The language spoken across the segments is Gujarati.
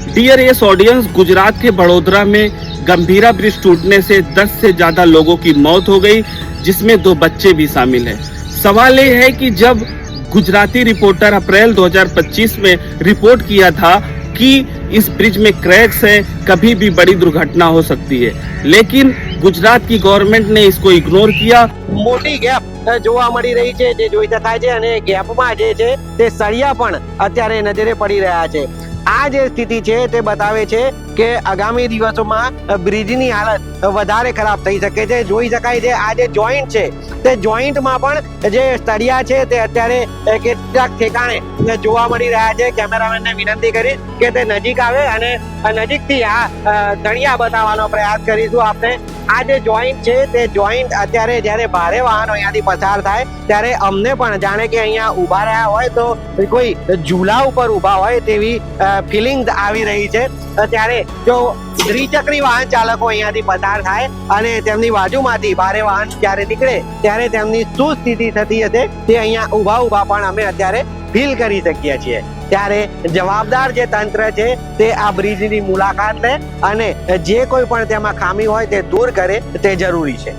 डियर यस ऑडियंस, गुजरात के बड़ोदरा में गंभीरा ब्रिज टूटने से 10 से ज्यादा लोगों की मौत हो गई, जिसमें 2 बच्चे भी शामिल हैं। सवाल ये है कि जब गुजराती रिपोर्टर अप्रैल 2025 में रिपोर्ट किया था कि इस ब्रिज में क्रैक्स है, कभी भी बड़ी दुर्घटना हो सकती है, लेकिन गुजरात की गवर्नमेंट ने इसको इग्नोर किया। મોટી ગેપ જોવા મળી રહી છે જે જોઈ શકાય છે અને ગેપમાં જે છે તે સળિયા પણ અત્યારે નજરે પડી રહ્યા છે। આ જે સ્થિતિ છે તે બતાવે છે કે આગામી દિવસોમાં બ્રિજની હાલત વધારે ખરાબ થઈ શકે છે। જોઈ શકાય છે આ જે જોઈન્ટ છે તે જોઈન્ટમાં પણ જે સળિયા છે તે અત્યારે કેટલાક ઠેકાણે જોવા મળી રહ્યા છે। કેમેરામેનને વિનંતી કરીશ કે તે નજીક આવે અને નજીકથી આ સળિયા બતાવવાનો પ્રયાસ કરીશું આપણે। આ જે જોઈન્ટ છે તે જોઈન્ટ અત્યારે જ્યારે ભારે વાહનો અહીંયાથી પસાર થાય ત્યારે અમને પણ જાણે કે અહીંયા ઊભા રહ્યા હોય તો કોઈ ઝૂલા ઉપર ઊભા હોય તેવી ફિલિંગ્સ આવી રહી છે। ત્યારે જો દ્વિચક્રી વાહન ચાલકો અહીંયાથી પસાર થાય અને તેમની બાજુમાંથી ભારે વાહન જ્યારે નીકળે ત્યારે તેમની શું સ્થિતિ થતી હશે તે અહીંયા ઊભા ઊભા પણ અમે અત્યારે ફીલ કરી શકીએ છીએ। ત્યારે જવાબદાર જે તંત્ર છે તે આ બ્રિજની મુલાકાત લે અને જે કોઈ પણ તેમાં ખામી હોય તે दूर करे તે જરૂરી છે।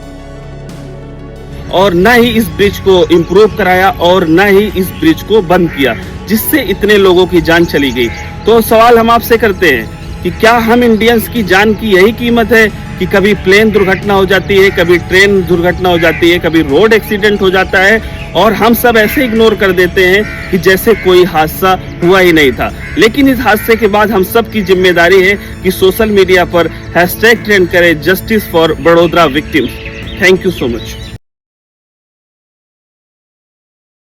और न ही इस ब्रिज को इम्प्रूव कराया और न ही इस ब्रिज को बंद किया, जिससे इतने लोगों की जान चली गई। तो सवाल हम आपसे करते हैं कि क्या हम इंडियंस की जान की यही कीमत है कि कभी प्लेन दुर्घटना हो जाती है, कभी ट्रेन दुर्घटना हो जाती है, कभी रोड एक्सीडेंट हो जाता है और हम सब ऐसे इग्नोर कर देते हैं कि जैसे कोई हादसा हुआ ही नहीं था। लेकिन इस हादसे के बाद हम सब की जिम्मेदारी है कि सोशल मीडिया पर हैशटैग ट्रेंड करें justice for Vadodara victims. Thank you so much.